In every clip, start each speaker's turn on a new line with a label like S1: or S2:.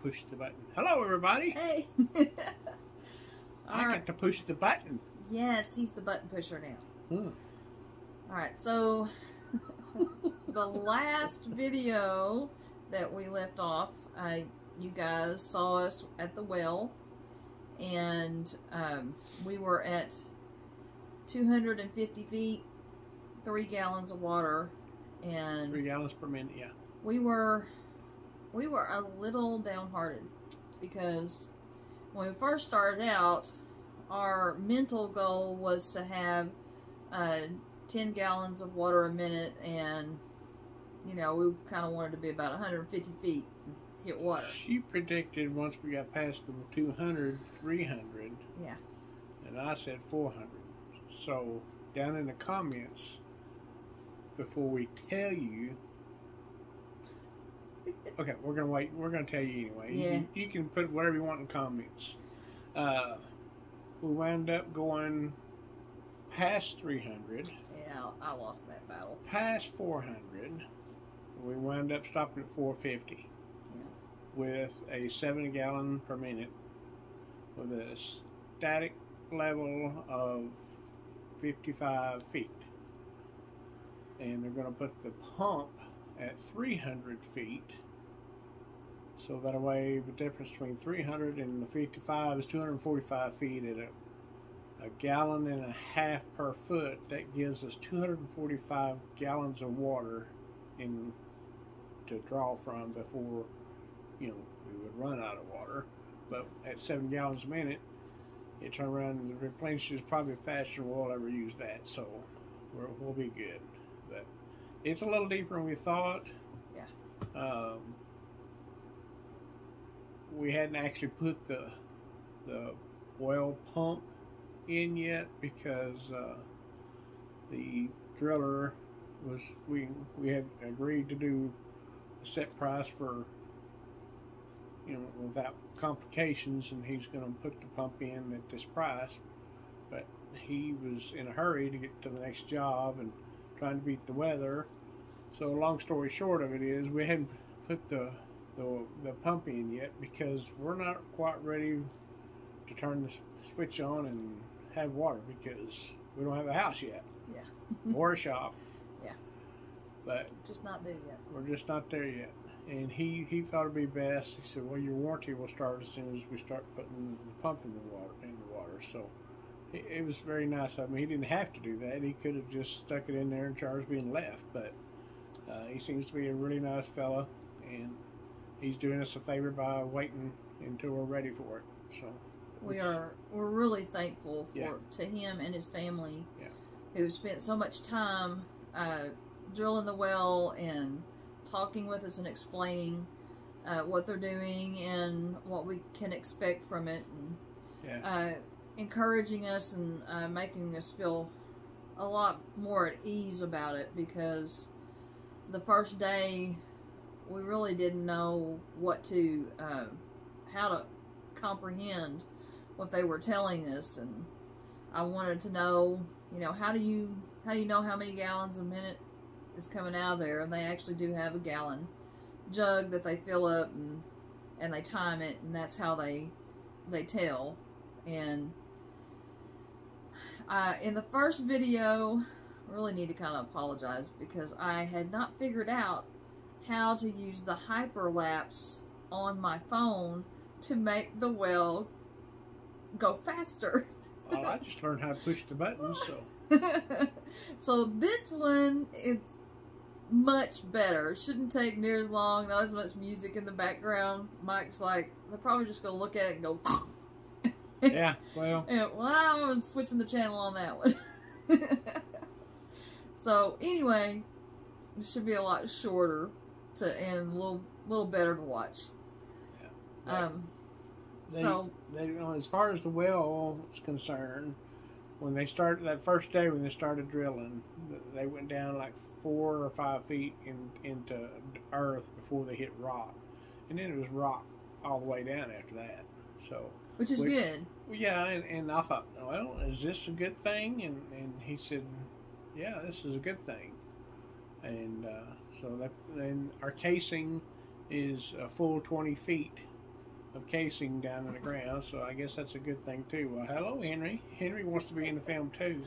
S1: push the button. Hello, everybody.
S2: Hey.
S1: I get to push the button.
S2: Yes, he's the button pusher now.
S1: Hmm.
S2: Alright, so the last video that we left off, you guys saw us at the well, and we were at 250 feet, 3 gallons of water, and
S1: 3 gallons per minute, yeah.
S2: we were a little downhearted because when we first started out, our mental goal was to have 10 gallons of water a minute, and you know, we kind of wanted to be about 150 feet and hit water.
S1: She predicted once we got past the 200, 300.
S2: Yeah.
S1: And I said 400. So down in the comments, before we tell you, okay, we're gonna wait. We're gonna tell you anyway.
S2: Yeah.
S1: You can put whatever you want in the comments. We wound up going past 300.
S2: Yeah, I lost that battle.
S1: Past 400. We wound up stopping at 450.
S2: Yeah.
S1: With a 7 gallon per minute, with a static level of 55 feet. And they're going to put the pump at 300 feet. So that way, the difference between 300 and the 55 is 245 feet at a gallon and a half per foot. That gives us 245 gallons of water to draw from before, you know, we would run out of water. But at 7 gallons a minute, it turns around and replenishes probably faster than we'll ever use that. So we'll be good. But it's a little deeper than we thought.
S2: Yeah.
S1: We hadn't actually put the well pump in yet because the driller was we had agreed to do a set price for, you know, without complications, and he's going to put the pump in at this price, but he was in a hurry to get to the next job and trying to beat the weather. So long story short of it is we hadn't put the pump in yet because we're not quite ready to turn the switch on and have water because we don't have a house yet.
S2: Yeah.
S1: Or a shop.
S2: Yeah.
S1: But
S2: just not there yet.
S1: We're just not there yet. And he thought it'd be best. He said, well, your warranty will start as soon as we start putting the pump in the water. So it was very nice of him. He didn't have to do that. He could have just stuck it in there and charged me and left. But he seems to be a really nice fella, and he's doing us a favor by waiting until we're ready for it. So
S2: we're really thankful
S1: yeah.
S2: to him and his family,
S1: yeah.
S2: who spent so much time drilling the well and talking with us and explaining what they're doing and what we can expect from it, and
S1: yeah.
S2: Encouraging us and making us feel a lot more at ease about it, because the first day we really didn't know what to how to comprehend what they were telling us, and I wanted to know, you know, how do you know how many gallons a minute is coming out of there? And they actually do have a gallon jug that they fill up, and they time it, and that's how they tell. And in the first video, I really need to kind of apologize because I had not figured out how to use the hyperlapse on my phone to make the well go faster.
S1: Well, I just learned how to push the buttons, so.
S2: So this one, it's much better. Shouldn't take near as long, not as much music in the background. Mike's like, they're probably just going to look at it and go,
S1: yeah, well.
S2: And, well, I'm switching the channel on that one. So, anyway, it should be a lot shorter and a little better to watch.
S1: Yeah. As far as the well is concerned, when they started that first day when they started drilling, they went down like 4 or 5 feet into earth before they hit rock, and then it was rock all the way down after that. So
S2: which is good.
S1: Yeah, and I thought, well, is this a good thing? And he said, yeah, this is a good thing. And so then our casing is a full 20 feet of casing down in the ground, so I guess that's a good thing too. Well, hello, Henry. Henry wants to be in the film too.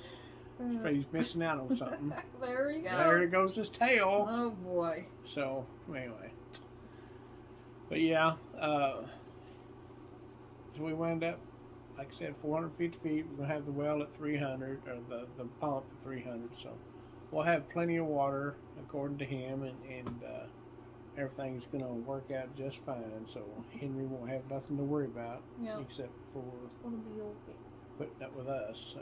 S1: But he's missing out on something.
S2: There he goes.
S1: There goes his tail.
S2: Oh boy.
S1: So anyway, but yeah, so we wound up, like I said, 450 feet. We're gonna have the well at 300, or the pump at 300. So we'll have plenty of water, according to him, and everything's gonna work out just fine. So Henry won't have nothing to worry about, except for
S2: it's gonna be okay.
S1: Putting up with us. So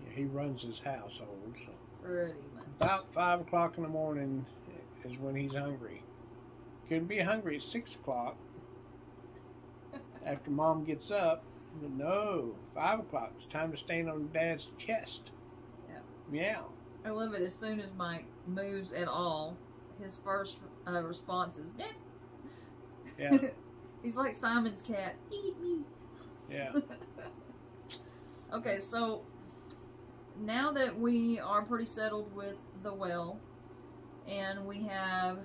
S1: yeah, he runs his household. So
S2: pretty much.
S1: About 5 o'clock in the morning is when he's hungry. Could be hungry at 6 o'clock after Mom gets up. But no, 5 o'clock. It's time to stand on Dad's chest.
S2: Yeah.
S1: Meow.
S2: I love it. As soon as Mike moves at all, his first response is, "Nip."
S1: Yeah.
S2: He's like Simon's cat. Eat me.
S1: Yeah.
S2: Okay, so now that we are pretty settled with the well, and we have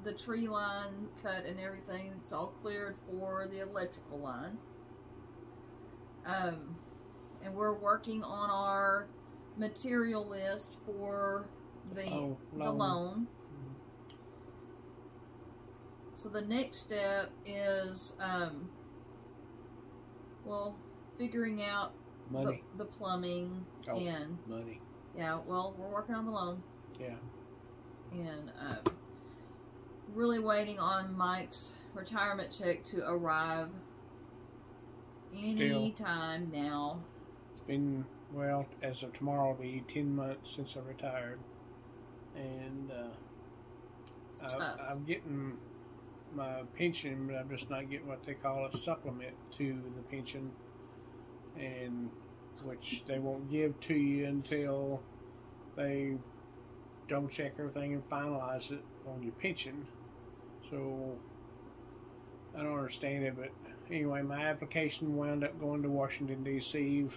S2: the tree line cut and everything, it's all cleared for the electrical line, and we're working on our material list for the loan. So the next step is well, figuring out
S1: money,
S2: the plumbing, and
S1: money.
S2: Yeah, well, we're working on the loan.
S1: Yeah.
S2: And really waiting on Mike's retirement check to arrive any time now.
S1: It's been, well, as of tomorrow, it'll be 10 months since I retired. And I'm getting my pension, but I'm just not getting what they call a supplement to the pension, and which they won't give to you until they double check everything and finalize it on your pension. So I don't understand it, but anyway, my application wound up going to Washington, D.C.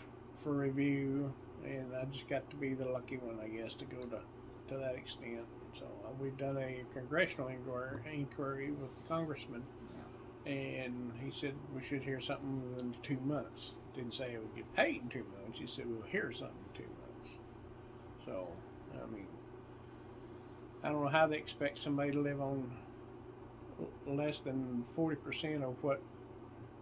S1: for review, and I just got to be the lucky one, I guess, to go to that extent. So we've done a congressional inquiry with the congressman, and he said we should hear something within 2 months. Didn't say it would get paid in 2 months. He said we'll hear something in 2 months. So, I mean, I don't know how they expect somebody to live on less than 40% of what,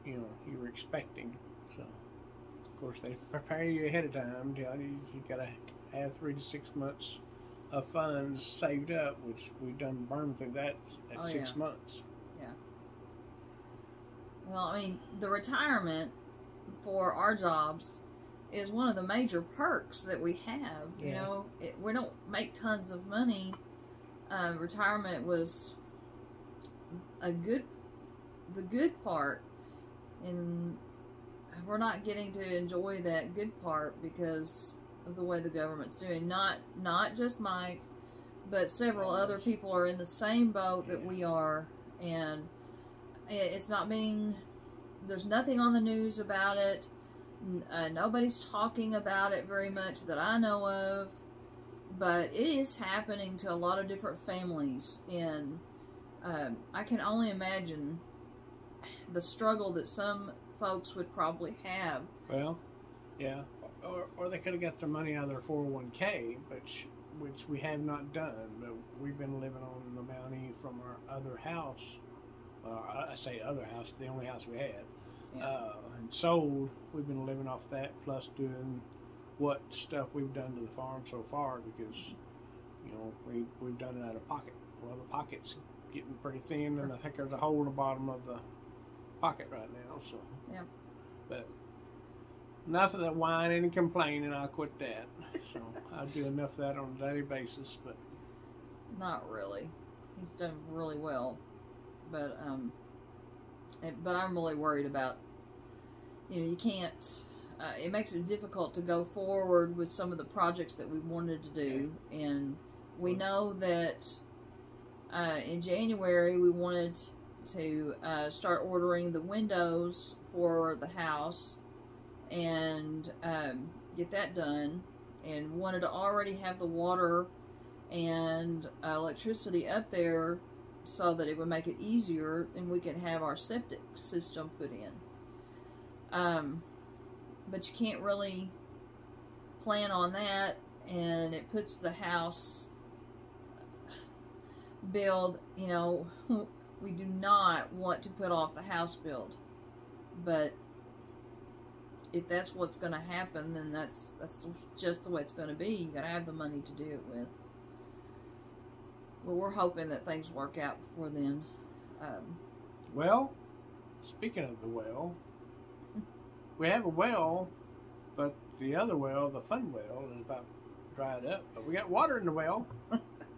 S1: you were expecting. So, of course, they prepare you ahead of time. You got to have 3 to 6 months of funds saved up, which we've done burned through that at 6 months.
S2: Yeah. Well, I mean, the retirement for our jobs is one of the major perks that we have. You know, we don't make tons of money. Retirement was the good part, and we're not getting to enjoy that good part because of the way the government's doing. Not just Mike, but several other people are in the same boat that we are, and it's not being. There's nothing on the news about it. Nobody's talking about it very much that I know of, but it is happening to a lot of different families, and I can only imagine the struggle that some folks would probably have.
S1: Well, yeah, or they could have got their money out of their 401k, which we have not done. But we've been living on the bounty from our other house. I say other house, the only house we had, and sold. We've been living off that, plus doing what stuff we've done to the farm so far, because we've done it out of pocket. Well, the pocket's getting pretty thin, and I think there's a hole in the bottom of the pocket right now. So but enough of that whining and complaining. I'll quit that. So I do enough of that on a daily basis, but
S2: not really. He's done really well. But I'm really worried about, you can't, it makes it difficult to go forward with some of the projects that we wanted to do. And we know that in January we wanted to start ordering the windows for the house and get that done, and wanted to already have the water and electricity up there so that it would make it easier and we could have our septic system put in. But you can't really plan on that, and it puts the house build, you know, we do not want to put off the house build. But if that's what's going to happen, then that's just the way it's going to be. You got to have the money to do it with. But we're hoping that things work out before then.
S1: Well, speaking of the well, we have a well, but the other well, the fun well, is about dried up. But we got water in the well.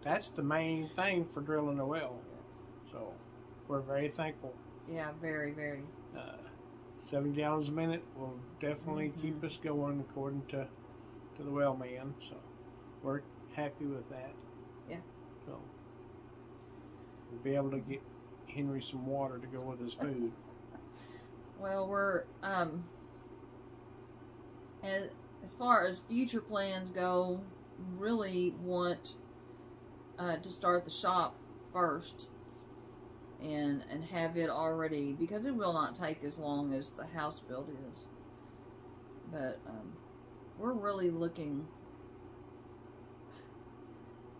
S1: That's the main thing for drilling a well. So we're very thankful.
S2: Yeah, very, very.
S1: 7 gallons a minute will definitely keep us going according to the well man. So we're happy with that.
S2: Yeah.
S1: So we'll be able to get Henry some water to go with his food.
S2: Well, we're as far as future plans go, really want to start the shop first and have it already, because it will not take as long as the house build is. But we're really looking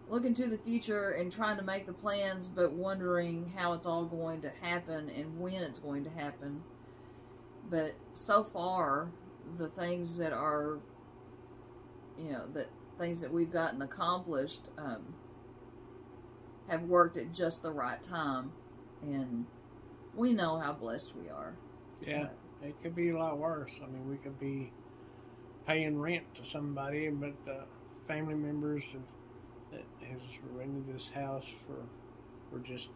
S2: to the future and trying to make the plans, but wondering how it's all going to happen and when it's going to happen. But so far, the things that are, you know, things that we've gotten accomplished have worked at just the right time, and we know how blessed we are.
S1: Yeah, it could be a lot worse. I mean, we could be paying rent to somebody, but the family members that has rented this house for just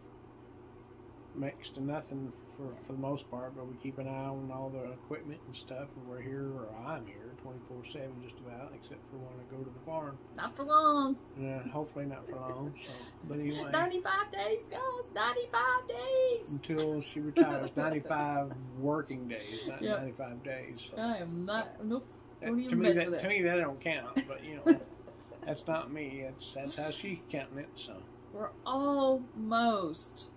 S1: next to nothing for the most part, but we keep an eye on all the equipment and stuff, and we're here, or I'm here 24/7 just about, except for when I go to the farm.
S2: Not for long.
S1: Yeah, hopefully not for long. So, but anyway,
S2: 95 days, guys. 95 days
S1: until she retires. 95 working days, not 95 days. So.
S2: I am not. Nope.
S1: To me, that don't count. But you know, that's not me. That's how she's counting it. So
S2: we're almost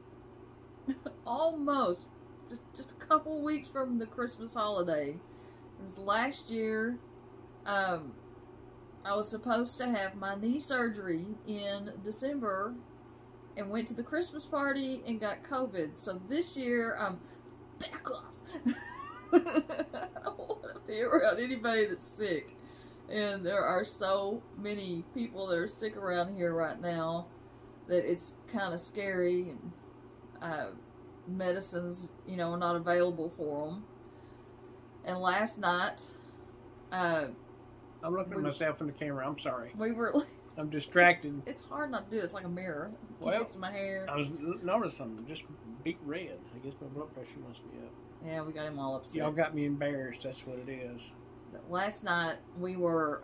S2: just a couple weeks from the Christmas holiday. This last year, I was supposed to have my knee surgery in December and went to the Christmas party and got COVID. So this year, I'm back off. I don't want to be around anybody that's sick. And there are so many people that are sick around here right now that it's kind of scary. And medicines, you know, are not available for them. And last night,
S1: I'm looking at myself in the camera. I'm sorry.
S2: We were.
S1: I'm distracted.
S2: It's hard not to do. It's like a mirror.
S1: Well,
S2: it's my hair.
S1: I was noticing I'm just beat red. I guess my blood pressure must be up.
S2: Yeah, we got him all upset.
S1: Y'all got me embarrassed. That's what it is.
S2: But last night we were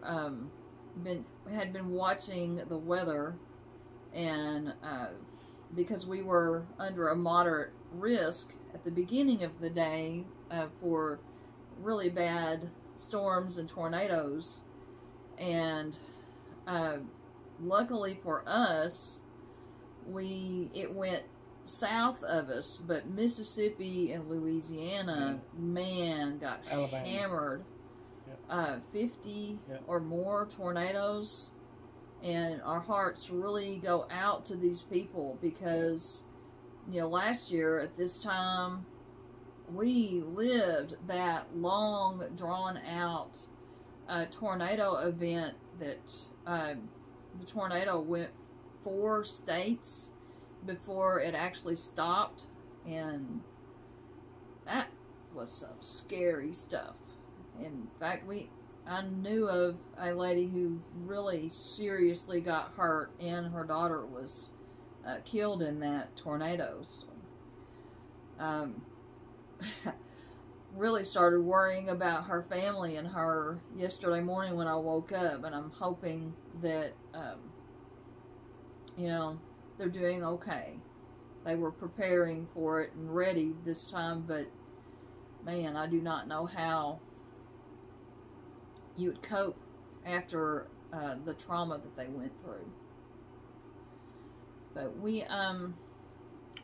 S2: had been watching the weather, and because we were under a moderate risk at the beginning of the day for really bad storms and tornadoes, and luckily for us, it went south of us, but Mississippi and Louisiana, man, got
S1: Alabama.
S2: hammered. 50 or more tornadoes, and our hearts really go out to these people, because, you know, last year at this time we lived that long drawn out tornado event that the tornado went 4 states before it actually stopped, and that was some scary stuff. In fact, I knew of a lady who really seriously got hurt, and her daughter was killed in that tornado. So, really started worrying about her family and her yesterday morning when I woke up, and I'm hoping that, you know, they're doing okay. They were preparing for it and ready this time, but man, I do not know how you would cope after the trauma that they went through. But we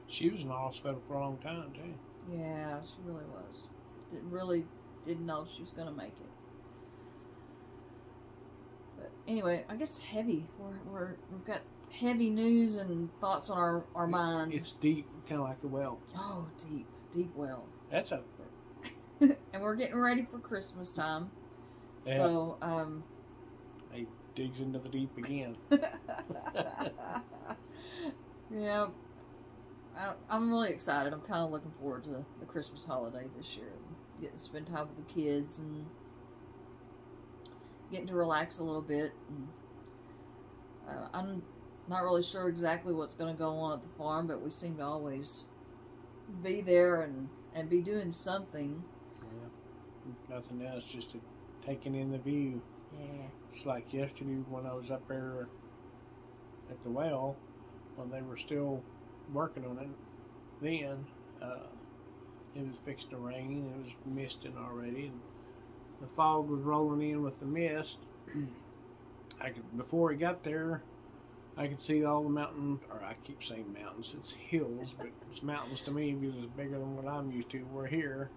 S1: She was in the hospital for a long time too.
S2: Yeah, she really was. Really didn't know she was going to make it. But anyway, I guess heavy. We've got heavy news and thoughts on our mind.
S1: It's deep, kind of like the well.
S2: Oh, deep well.
S1: That's a.
S2: And we're getting ready for Christmas time.
S1: Yeah.
S2: So,
S1: It digs into the deep again.
S2: yeah. I'm really excited. I'm kind of looking forward to the Christmas holiday this year. Getting to spend time with the kids and getting to relax a little bit. And, I'm not really sure exactly what's going to go on at the farm, but we seem to always be there and be doing something.
S1: Yeah. Nothing else, just taking in the view.
S2: Yeah.
S1: It's like yesterday when I was up there at the well, when they were still working on it, then it was fixing to rain. It was misting already, and the fog was rolling in with the mist. Before it got there, I could see all the mountains, or I keep saying mountains, it's hills, but it's mountains to me because it's bigger than what I'm used to. We're here,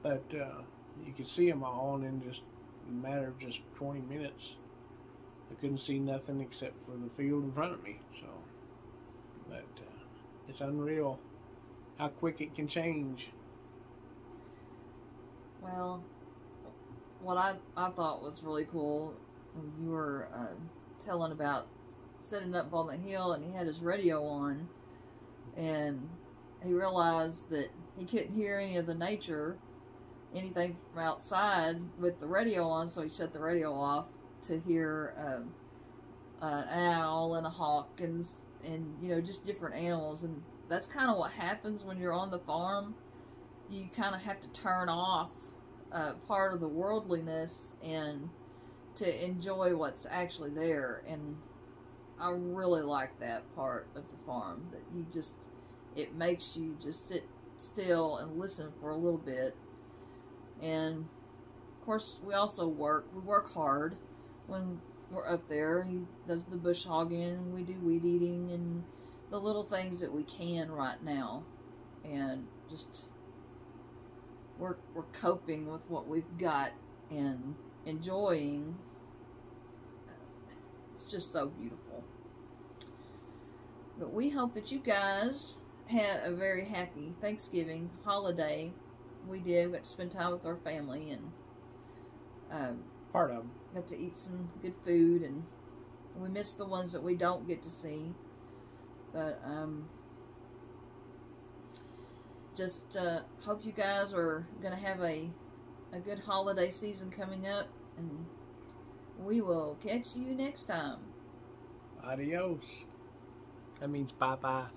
S1: but you could see them all, and in just a matter of just 20 minutes, I couldn't see nothing except for the field in front of me. So, but it's unreal how quick it can change.
S2: Well, what I thought was really cool, you were telling about sitting up on the hill and he had his radio on, and he realized that he couldn't hear any of the nature, anything from outside with the radio on, so he shut the radio off to hear an owl and a hawk and you know, just different animals. And that's kind of what happens when you're on the farm. You kind of have to turn off part of the worldliness and to enjoy what's actually there. And I really like that part of the farm, that you just, it makes you just sit still and listen for a little bit. And of course we also work hard when we're up there. He does the bush hogging, we do weed eating and the little things that we can right now, and just we're coping with what we've got and enjoying. It's just so beautiful. But we hope that you guys had a very happy Thanksgiving holiday. We did. We got to spend time with our family and
S1: Part of them.
S2: got to eat some good food, and we missed the ones that we don't get to see. But just hope you guys are going to have a good holiday season coming up, and we will catch you next time.
S1: Adios. That means bye-bye.